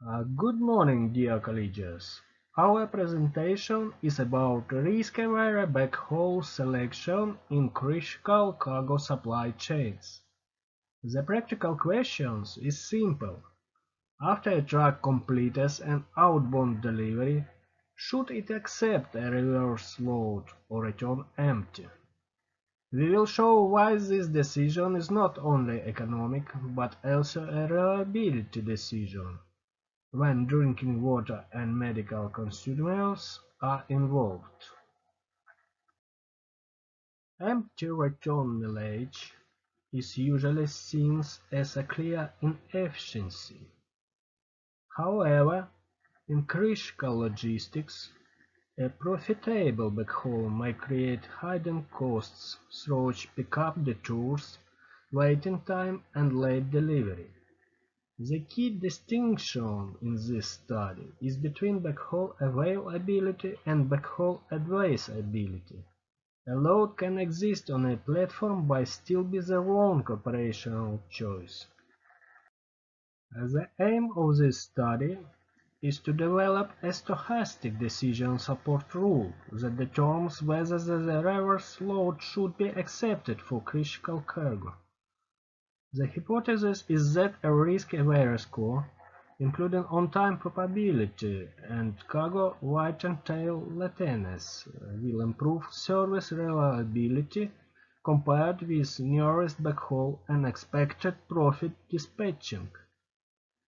Good morning, dear colleagues. Our presentation is about risk-aware backhaul selection in critical cargo supply chains. The practical question is simple. After a truck completes an outbound delivery, should it accept a reverse load or return empty? We will show why this decision is not only economic but also a reliability decision when drinking water and medical consumables are involved. Empty return mileage is usually seen as a clear inefficiency. However, in critical logistics, a profitable backhaul may create hidden costs through pickup detours, waiting time, and late delivery. The key distinction in this study is between backhaul availability and backhaul advisability. A load can exist on a platform but still be the wrong operational choice. The aim of this study is to develop a stochastic decision support rule that determines whether the reverse load should be accepted for critical cargo. The hypothesis is that a risk-aware score, including on-time probability and cargo white and tail lateness, will improve service reliability compared with nearest backhaul and expected profit dispatching.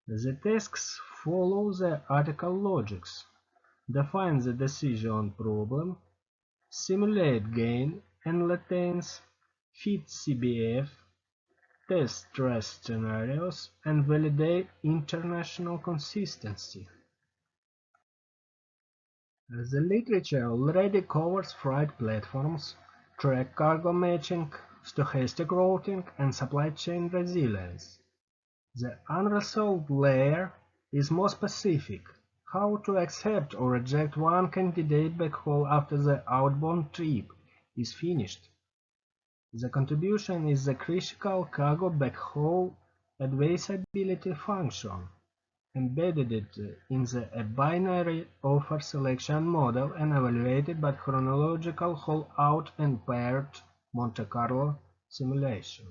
The tasks follow the article logics: define the decision problem, simulate gain and latency, fit CBF, test stress scenarios, and validate international consistency. The literature already covers freight platforms, track cargo matching, stochastic routing, and supply chain resilience. The unresolved layer is more specific: how to accept or reject one candidate backhaul after the outbound trip is finished. The contribution is the critical cargo backhaul advisability function, embedded in a binary offer selection model and evaluated by chronological haul-out and paired Monte Carlo simulation.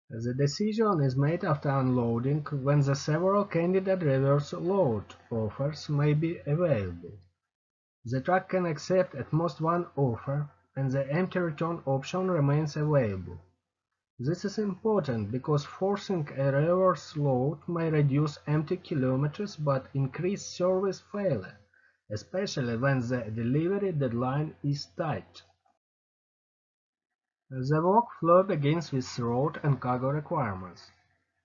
The decision is made after unloading, when the several candidate reverse load offers may be available. The truck can accept at most one offer, and the empty return option remains available. This is important because forcing a reverse load may reduce empty kilometers but increase service failure, especially when the delivery deadline is tight. The workflow begins with route and cargo requirements.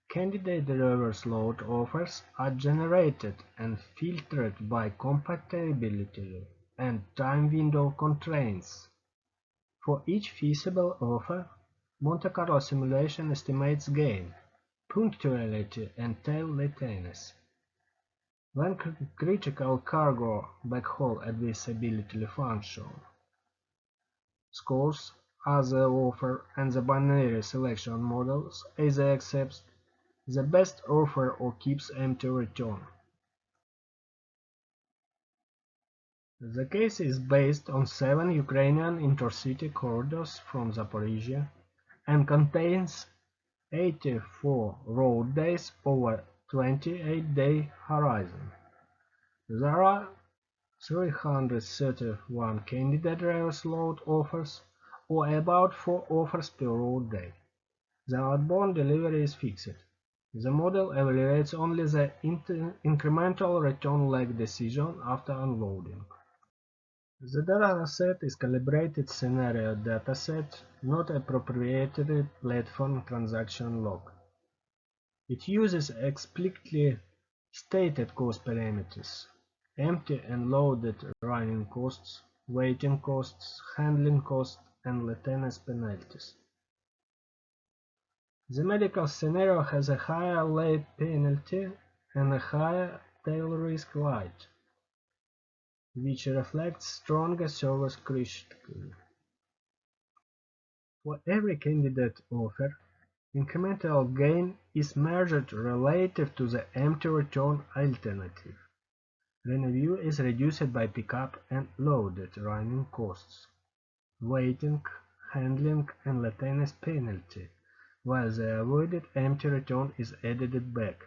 Candidate reverse load offers are generated and filtered by compatibility and time window constraints. For each feasible offer, Monte Carlo simulation estimates gain, punctuality, and tail latency. When critical cargo backhaul advisability function scores other offer and the binary selection models either accepts the best offer or keeps empty return. The case is based on 7 Ukrainian intercity corridors from Zaporizhia and contains 84 road days over 28-day horizon. There are 331 candidate reverse load offers, or about 4 offers per road day. The outbound delivery is fixed. The model evaluates only the incremental return lag decision after unloading. The dataset is calibrated scenario dataset, not a proprietary platform transaction log. It uses explicitly stated cost parameters: empty and loaded running costs, waiting costs, handling costs, and latency penalties. The medical scenario has a higher late penalty and a higher tail risk light, which reflects stronger service criticality. For every candidate offer, incremental gain is measured relative to the empty return alternative. Revenue is reduced by pickup and loaded running costs, waiting, handling, and latency penalty, while the avoided empty return is added back.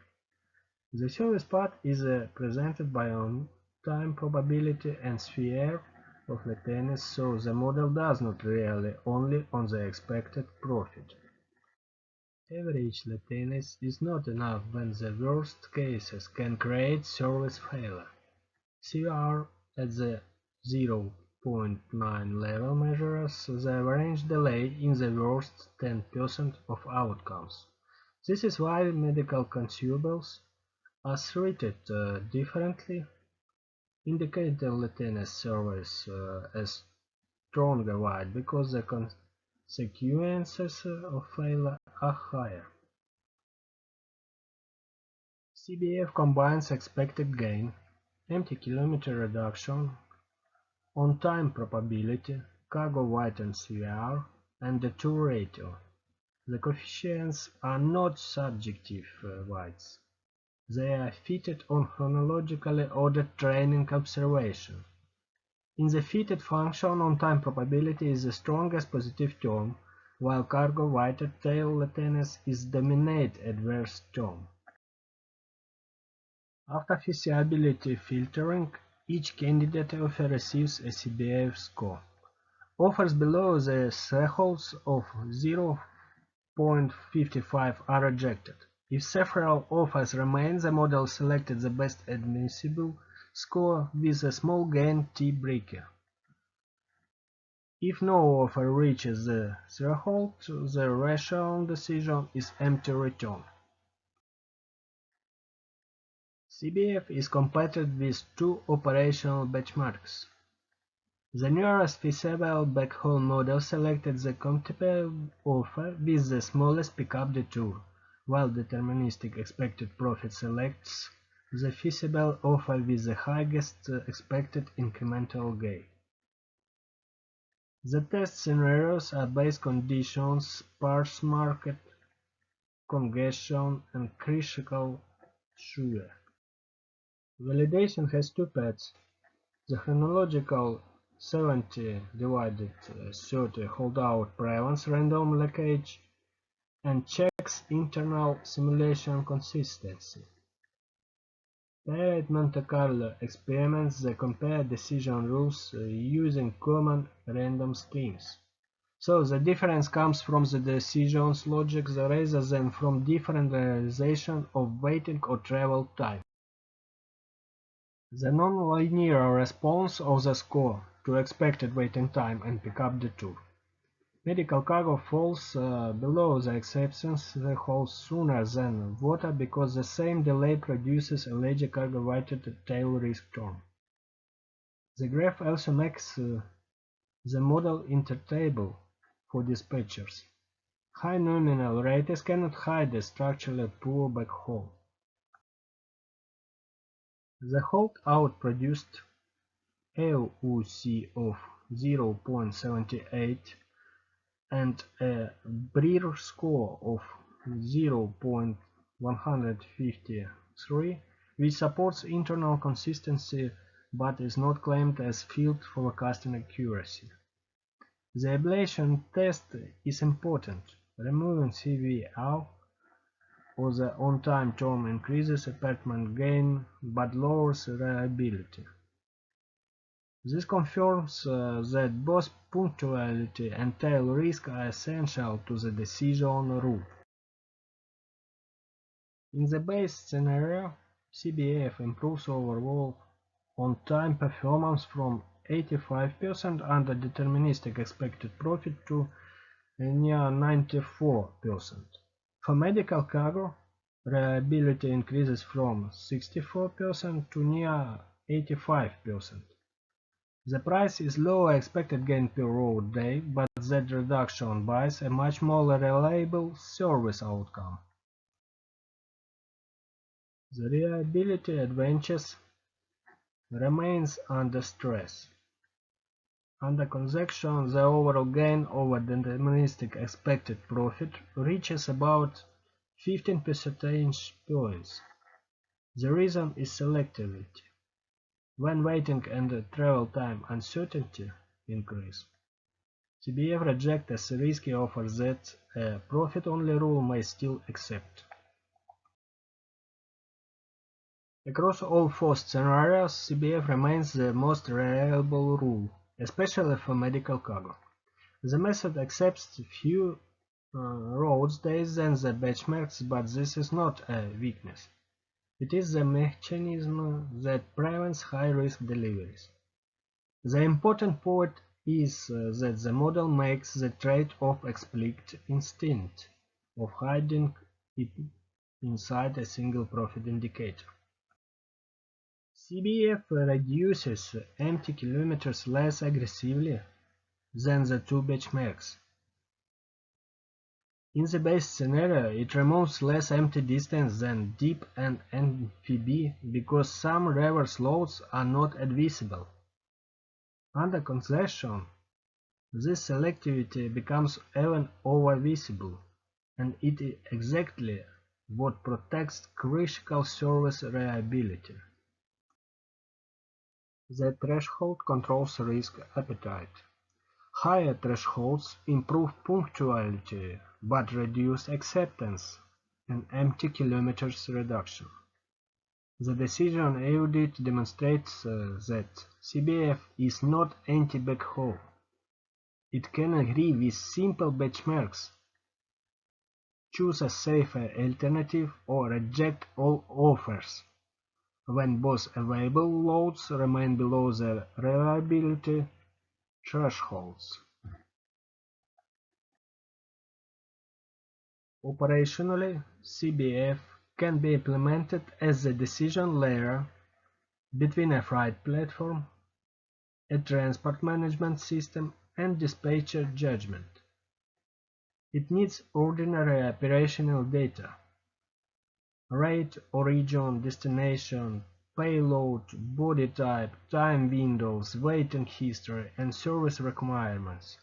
The service part is presented by on-time probability and sphere of latency, so the model does not rely only on the expected profit. Average latency is not enough when the worst cases can create service failure. CR at the 0.9 level measures the average delay in the worst 10% of outcomes. This is why medical consumables are treated differently. Indicator latency serves as stronger white because the consequences of failure are higher. CBF combines expected gain, empty kilometer reduction, on-time probability, cargo weight and CVR, and the two ratio. The coefficients are not subjective weights. They are fitted on chronologically ordered training observation. In the fitted function, on-time probability is the strongest positive term, while cargo weighted tail latency is dominant adverse term. After feasibility filtering, each candidate offer receives a CBF score. Offers below the thresholds of 0.55 are rejected. If several offers remain, the model selected the best admissible score with a small gain T-breaker. If no offer reaches the threshold, the rational decision is empty return. CBF is completed with two operational benchmarks. The nearest feasible backhaul model selected the compatible offer with the smallest pickup detour, while deterministic expected profit selects the feasible offer with the highest expected incremental gain. The test scenarios are base conditions, sparse market, congestion, and critical sugar. Validation has two paths. The chronological 70/30 holdout prevents random leakage and checks internal simulation consistency. Paired Monte Carlo experiments that compare decision rules using common random schemes. So the difference comes from the decision's logic rather than from different realization of waiting or travel time. The non-linear response of the score to expected waiting time and pickup detour. Medical cargo falls below the acceptance threshold sooner than water because the same delay produces a larger cargo-weighted tail risk term. The graph also makes the model interpretable for dispatchers. High nominal rates cannot hide a structurally poor backhaul. The holdout produced AUC of 0.78 and a Breer score of 0.153, which supports internal consistency but is not claimed as field forecasting accuracy. The ablation test is important. Removing CVR or the on-time term increases apartment gain but lowers reliability. This confirms that both punctuality and tail risk are essential to the decision rule. In the base scenario, CBF improves overall on-time performance from 85% under deterministic expected profit to near 94%. For medical cargo, reliability increases from 64% to near 85%. The price is lower expected gain per road day, but that reduction buys a much more reliable service outcome. The reliability advantage remains under stress. Under convection, the overall gain over deterministic expected profit reaches about 15 percentage points. The reason is selectivity. When waiting and travel time uncertainty increase, CBF rejects a risky offer that a profit-only rule may still accept. Across all four scenarios, CBF remains the most reliable rule, especially for medical cargo. The method accepts few road days than the benchmarks, but this is not a weakness. It is the mechanism that prevents high-risk deliveries. The important point is that the model makes the trade-off explicit instinct of hiding it inside a single profit indicator. CBF reduces empty kilometers less aggressively than the two benchmarks. In the base scenario, it removes less empty distance than DEEP and NFB because some reverse loads are not admissible. Under concession, this selectivity becomes even over-visible, and it is exactly what protects critical service reliability. The threshold controls risk appetite. Higher thresholds improve punctuality but reduce acceptance and empty kilometers reduction. The decision audit demonstrates that CBF is not anti-backhaul. It can agree with simple benchmarks, choose a safer alternative, or reject all offers when both available loads remain below their reliability thresholds. Operationally, CBF can be implemented as a decision layer between a freight platform, a transport management system, and dispatcher judgment. It needs ordinary operational data: rate, origin, destination, payload, body type, time windows, waiting history, and service requirements.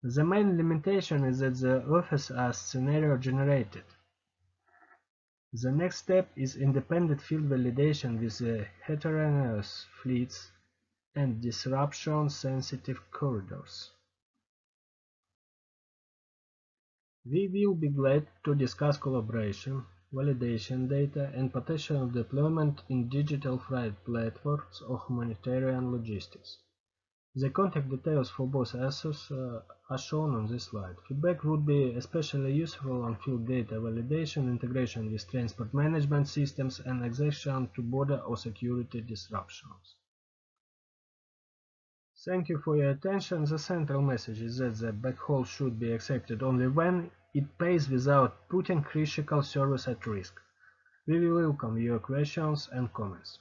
The main limitation is that the offers are scenario generated. The next step is independent field validation with heterogeneous fleets and disruption-sensitive corridors. We will be glad to discuss collaboration, validation data, and potential deployment in digital freight platforms or humanitarian logistics. The contact details for both assets are shown on this slide. Feedback would be especially useful on field data validation, integration with transport management systems, and exception to border or security disruptions. Thank you for your attention. The central message is that the backhaul should be accepted only when it pays without putting critical service at risk. We will welcome your questions and comments.